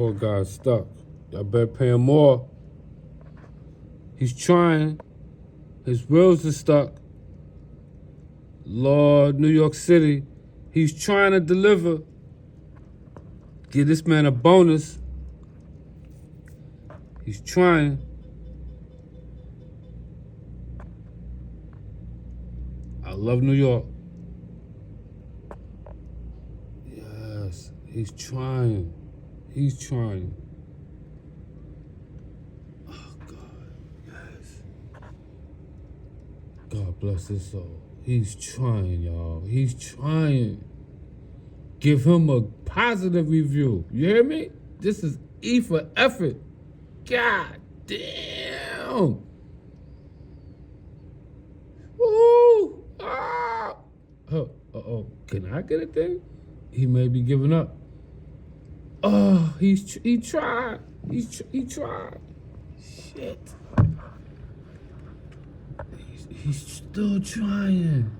Poor guy's stuck. Y'all better pay him more. He's trying. His wheels are stuck. Lord, New York City. He's trying to deliver. Give this man a bonus. He's trying. I love New York. Yes, he's trying. He's trying. Oh, God, yes. God bless his soul. He's trying, y'all. He's trying. Give him a positive review. You hear me? This is E for effort. God damn. Woo! Ah! Oh. Can I get a thing? He may be giving up. Oh, he tried. He tried. Shit. He's still trying.